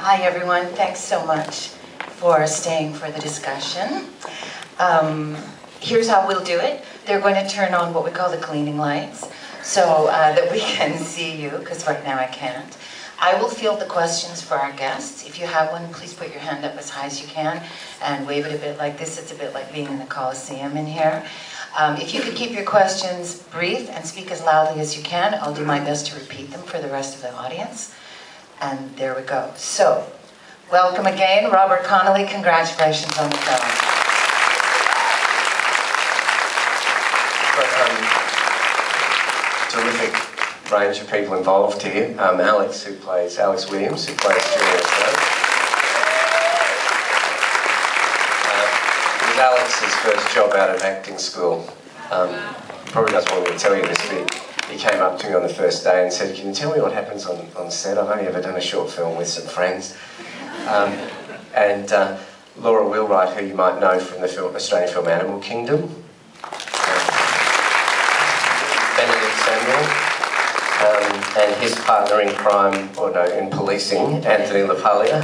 Hi everyone, thanks so much for staying for the discussion. Here's how we'll do it. They're going to turn on what we call the cleaning lights so that we can see you, because right now I can't. I will field the questions for our guests. If you have one, please put your hand up as high as you can and wave it a bit like this. It's a bit like being in the Coliseum in here. If you could keep your questions brief and speak as loudly as you can, I'll do my best to repeat them for the rest of the audience. And there we go. So, welcome again, Robert Connolly. Congratulations on the film. Terrific range of people involved here. Alex Williams, who plays Julian Assange. It was Alex's first job out of acting school. He probably doesn't want me to tell you this, but he came up to me on the first day and said, "Can you tell me what happens on set? I've only ever done a short film with some friends." Laura Wheelwright, who you might know from the Australian film Animal Kingdom. And his partner in crime, or no, in policing, Anthony LaPaglia.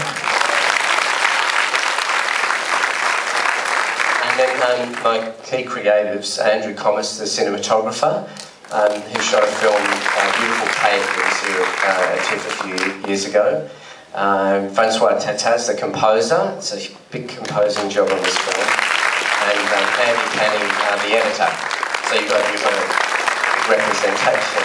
And then my key creatives, Andrew Commerce, the cinematographer, who shot a film, Beautiful Kate, that was here at TIFF a few years ago. Francois Tataz, the composer, it's a big composing job on this film. And Andy Canning, the editor. So you've got a big representation.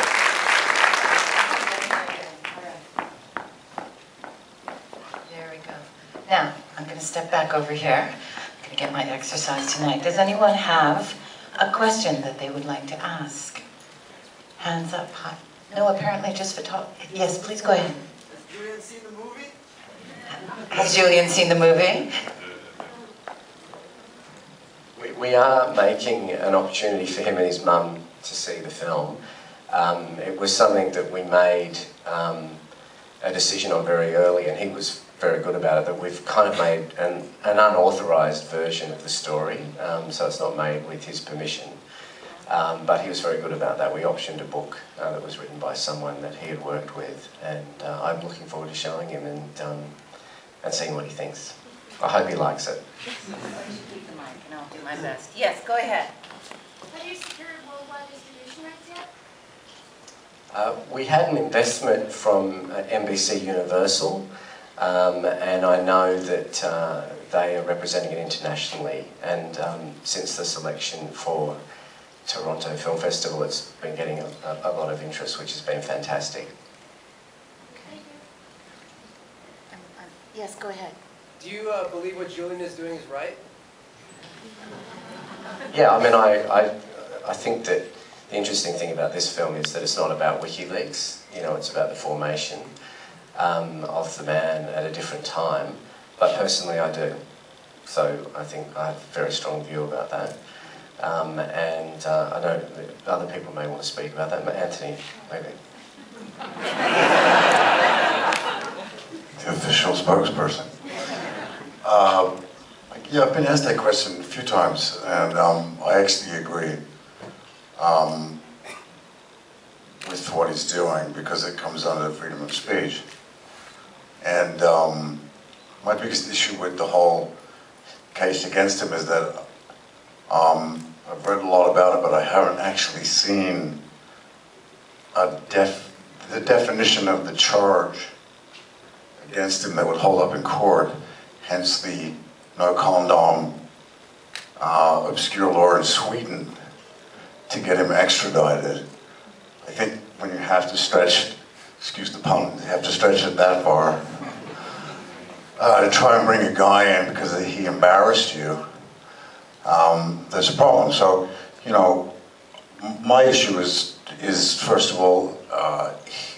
Now, I'm going to step back over here. I'm going to get my exercise tonight. Does anyone have a question that they would like to ask? Hands up high. No, apparently just photography. Yes, please go ahead. Has Julian seen the movie? Has Julian seen the movie? We are making an opportunity for him and his mum to see the film. It was something that we made a decision on very early, and he was very good about it, that we've kind of made an unauthorised version of the story, so it's not made with his permission. But he was very good about that. We optioned a book that was written by someone that he had worked with, and I'm looking forward to showing him and seeing what he thinks. I hope he likes it. Keep the mic and I'll do my best. Yes, go ahead. Have you secured worldwide distribution rights yet? We had an investment from NBC Universal, and I know that they are representing it internationally, and since the selection for Toronto Film Festival, it's been getting a lot of interest, which has been fantastic. Okay. Yes, go ahead. Do you believe what Julian is doing is right? Yeah, I mean, I think that the interesting thing about this film is that it's not about WikiLeaks. You know, it's about the formation of the man at a different time. But personally, I do. So I think I have a very strong view about that. I know that other people may want to speak about that, but Anthony, maybe. The official spokesperson. Yeah, I've been asked that question a few times, and I actually agree with what he's doing, because it comes under freedom of speech. And my biggest issue with the whole case against him is that I've read a lot about it, but I haven't actually seen the definition of the charge against him that would hold up in court, hence the no condom obscure law in Sweden to get him extradited. I think when you have to stretch, excuse the pun, you have to stretch it that far to try and bring a guy in because he embarrassed you, there's a problem. So, you know, my issue is first of all,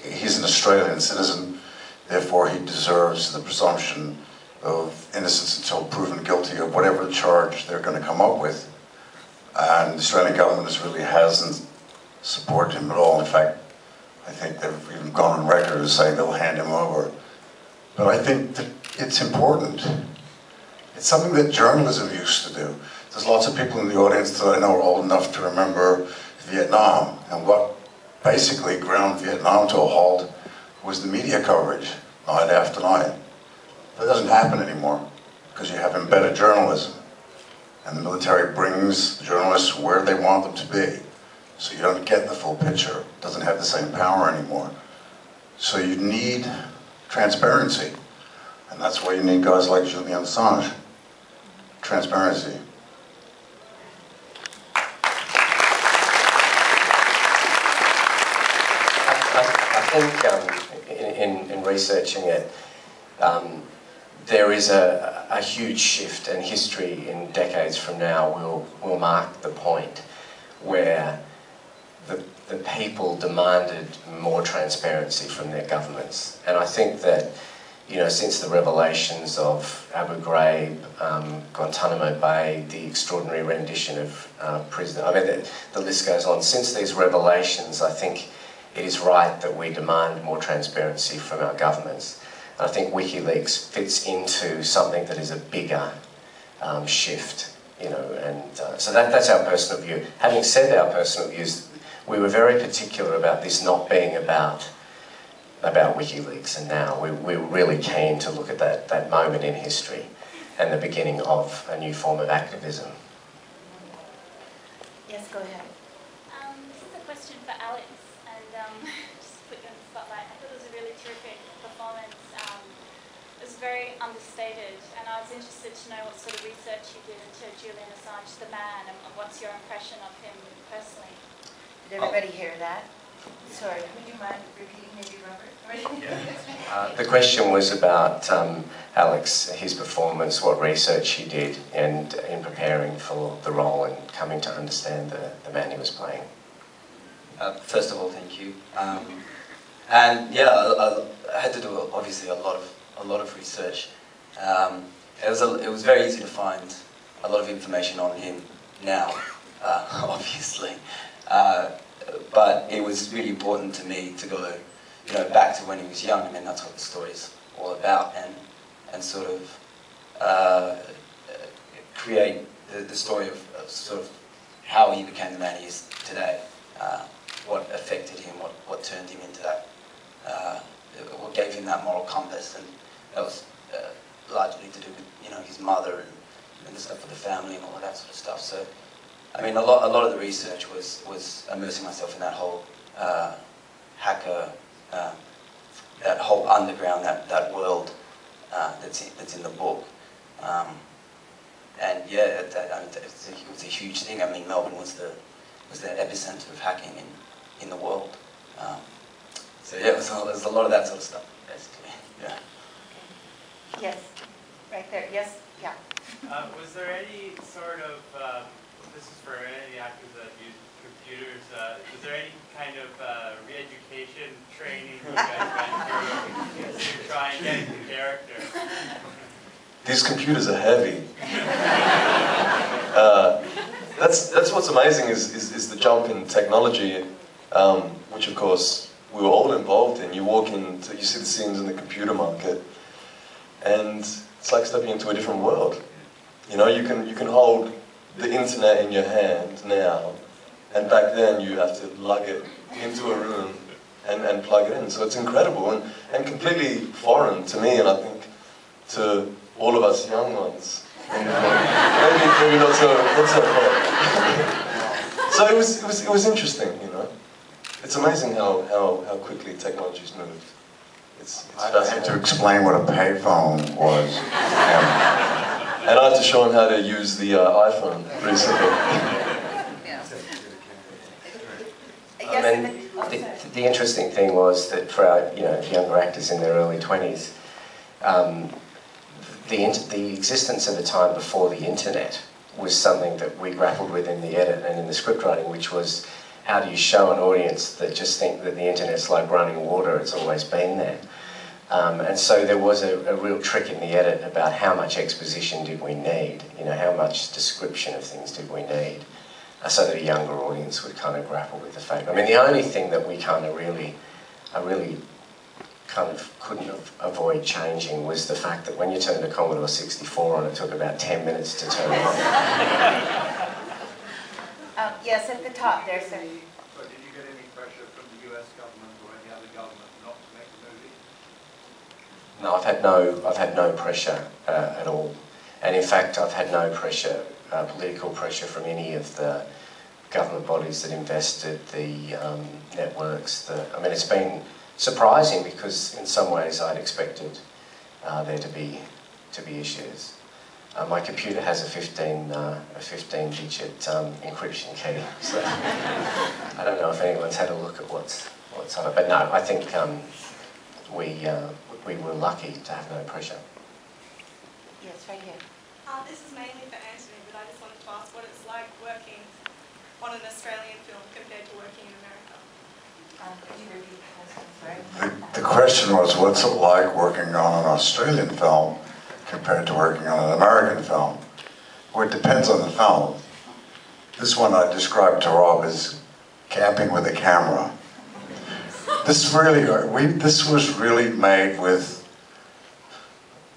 he's an Australian citizen, therefore he deserves the presumption of innocence until proven guilty of whatever charge they're going to come up with. And the Australian government really hasn't supported him at all. In fact, I think they've even gone on record as saying they'll hand him over. But I think that it's important. It's something that journalism used to do. There's lots of people in the audience that I know are old enough to remember Vietnam, and what basically ground Vietnam to a halt was the media coverage, night after night. That doesn't happen anymore because you have embedded journalism. And the military brings the journalists where they want them to be. So you don't get the full picture. It doesn't have the same power anymore. So you need transparency. And that's why you need guys like Julian Assange. Transparency. I think in researching it, there is a huge shift, and history in decades from now will mark the point where the people demanded more transparency from their governments. And I think that, you know, since the revelations of Abu Ghraib, Guantanamo Bay, the extraordinary rendition of prisoners, I mean, the list goes on. Since these revelations, I think it is right that we demand more transparency from our governments. And I think WikiLeaks fits into something that is a bigger shift, you know, and so that's our personal view. Having said our personal views, we were very particular about this not being about WikiLeaks, and now we're really keen to look at that moment in history and the beginning of a new form of activism. Yes, go ahead. This is a question for Alex, and just put you on the spotlight. I thought it was a really terrific performance. It was very understated, and I was interested to know what sort of research you did into Julian Assange, the man, and what's your impression of him personally? Did everybody hear that? Sorry, would you mind repeating, maybe, Robert? The question was about Alex, his performance, what research he did, and in preparing for the role and coming to understand the man he was playing. First of all, thank you. And yeah, I had to do obviously a lot of research. It was very easy to find a lot of information on him now, obviously. But it was really important to me to go, you know, back to when he was young. I mean, that's what the story's all about, and sort of create the story of sort of how he became the man he is today, what affected him, what turned him into that, what gave him that moral compass, and that was largely to do with, you know, his mother and the stuff for the family and all of that sort of stuff. So, I mean, a lot of the research was immersing myself in that whole hacker, that whole underground, that world that's in the book. And yeah, I mean, it was a huge thing. I mean, Melbourne was the epicenter of hacking in the world. So yeah, there's a lot of that sort of stuff, basically. Yeah. Yes, right there. Yes, yeah. Was there any sort of, this is for any of the actors that use computers, was there any kind of re-education training you guys went through to try and get into character? These computers are heavy. That's what's amazing is the jump in technology, which of course we were all involved in. You walk in, you see the scenes in the computer market, and it's like stepping into a different world. You know, you can hold the internet in your hand now, and back then you have to lug it into a room and plug it in. So it's incredible and completely foreign to me, and I think to all of us young ones. Maybe not so foreign. So it was interesting, you know. It's amazing how quickly technology's moved. It's I had to explain what a payphone was. And I had to show him how to use the iPhone recently. I mean, the interesting thing was that for our, you know, younger actors in their early 20s, the existence of a time before the internet was something that we grappled with in the edit and in the script writing, which was how do you show an audience that just think that the internet's like running water, it's always been there. And so there was a real trick in the edit about how much exposition did we need, you know, how much description of things did we need, so that a younger audience would kind of grapple with the fact. I mean, the only thing that we kind of really kind of couldn't avoid changing was the fact that when you turned a Commodore 64 on, it took about 10 minutes to turn it on. Yes, at the top there, sir. So did you get any pressure from the US government or any other government not to make the movie? No, I've had no pressure at all, and in fact, I've had no pressure, political pressure from any of the government bodies that invested, the networks. I mean, it's been surprising because in some ways I'd expected there to be issues. My computer has a 15-digit encryption key, so I don't know if anyone's had a look at what's on it. But no, I think we were lucky to have no pressure. Yes, right here. This is mainly for Anthony, but I just wanted to ask what it's like working on an Australian film compared to working in America. Could you repeat the question? Sorry. The question was, what's it like working on an Australian film compared to working on an American film? Well, it depends on the film. This one I described to Rob as camping with a camera. This was really made with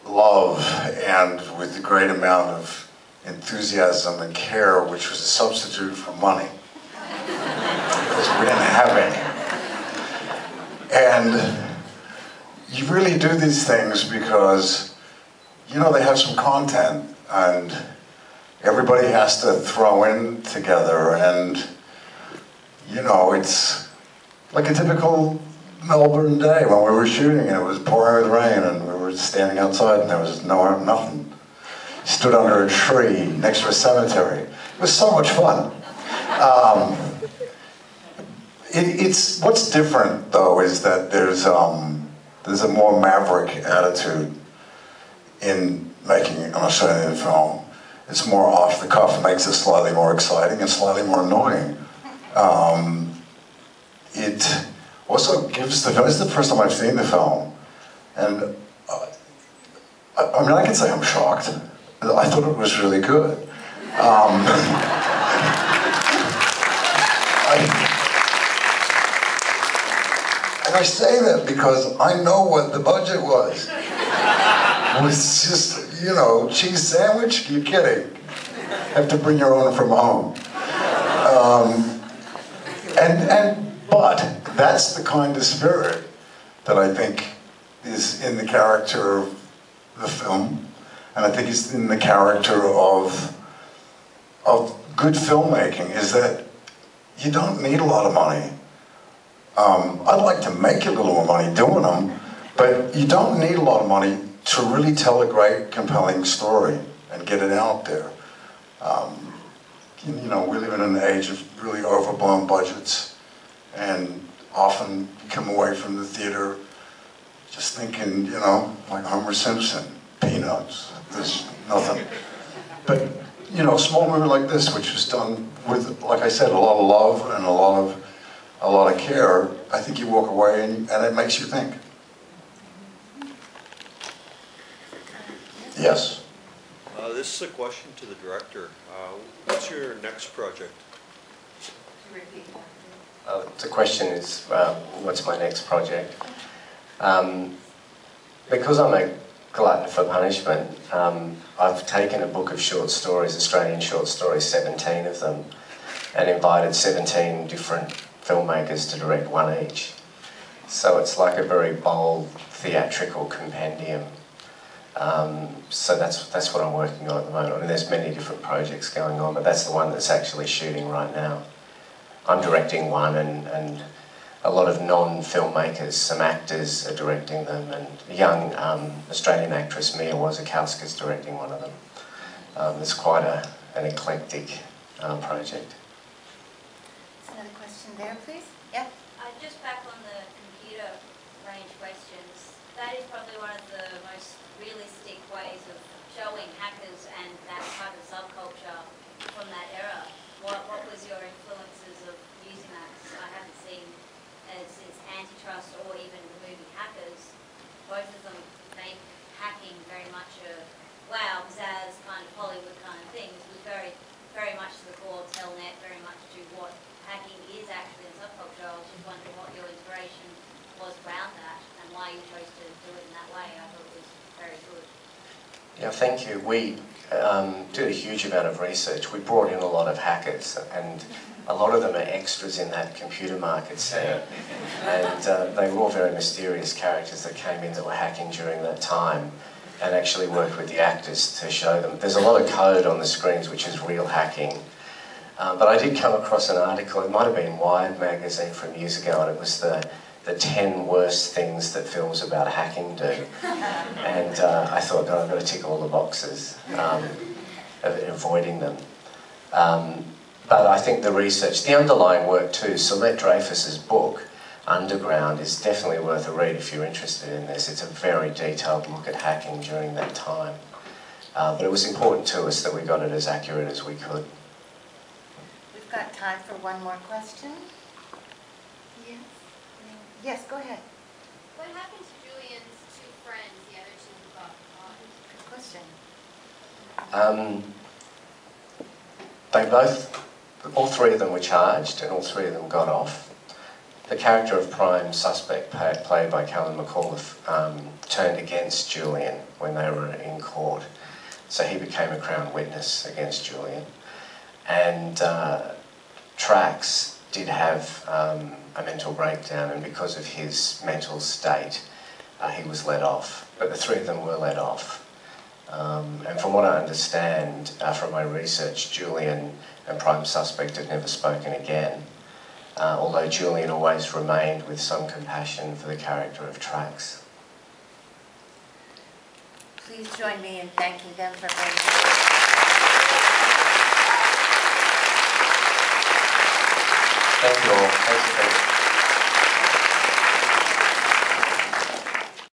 love and with a great amount of enthusiasm and care, which was a substitute for money, because we didn't have any. And you really do these things because, you know, they have some content, and everybody has to throw in together, and, you know, it's like a typical Melbourne day when we were shooting and it was pouring with rain and we were standing outside and there was nothing. Stood under a tree next to a cemetery. It was so much fun. What's different though is that there's a more maverick attitude in making an Australian film. It's more off the cuff, makes it slightly more exciting and slightly more annoying. It also gives the film, this is the first time I've seen the film, and I mean, I can say I'm shocked. I thought it was really good. And I say that because I know what the budget was. It was just, you know, cheese sandwich? You're kidding. Have to bring your own from home. But that's the kind of spirit that I think is in the character of the film, and I think it's in the character of good filmmaking, is that you don't need a lot of money. I'd like to make a little more money doing them, but you don't need a lot of money to really tell a great, compelling story and get it out there. You know, we live in an age of really overblown budgets, and often you come away from the theater just thinking, you know, like Homer Simpson, peanuts, there's nothing. But, you know, a small movie like this, which was done with, like I said, a lot of love and a lot of care, I think you walk away and it makes you think. Yes? This is a question to the director. What's your next project? The question is, what's my next project? Because I'm a glutton for punishment, I've taken a book of short stories, Australian short stories, 17 of them, and invited 17 different filmmakers to direct one each. So it's like a very bold theatrical compendium. So that's what I'm working on at the moment. I mean, there's many different projects going on, but that's the one that's actually shooting right now. I'm directing one, and a lot of non-filmmakers, some actors are directing them, and a young Australian actress, Mia Wasikowska, is directing one of them. It's quite an eclectic project. Another question there, please. Yeah. Just back on the computer range questions, that is probably one of the most realistic ways of showing hackers and that type of subculture from that era. What was your influences of using that? Because I haven't seen since Antitrust or even the movie Hackers, both of them make hacking very much a wow, pizzazz kind of Hollywood kind of thing. It was very, very much to the core, telnet, very much to what hacking is actually in subculture. I was just wondering what your inspiration was around that and why you chose to do it in that way. I thought it was very good. Yeah, thank you. We did a huge amount of research. We brought in a lot of hackers, and a lot of them are extras in that computer market scene. And they were all very mysterious characters that came in that were hacking during that time, and actually worked with the actors to show them. There's a lot of code on the screens which is real hacking. But I did come across an article, it might have been Wired magazine from years ago, and it was the 10 worst things that films about hacking do. And I thought, no, I've got to tick all the boxes of avoiding them. But I think the research, the underlying work too, Celeste Dreyfus's book, Underground, is definitely worth a read if you're interested in this. It's a very detailed look at hacking during that time. But it was important to us that we got it as accurate as we could. We've got time for one more question. Yes? Yes, go ahead. What happened to Julian's two friends, the other two who got caught? Good question. All three of them were charged and all three of them got off. The character of prime suspect, played by Callum McAuliffe, turned against Julian when they were in court. So he became a Crown witness against Julian. And Trax did have a mental breakdown, and because of his mental state, he was let off. But the three of them were let off. And from what I understand from my research, Julian and prime suspect had never spoken again. Although Julian always remained with some compassion for the character of Trax. Please join me in thanking them for being here. Thank you all. Thank you.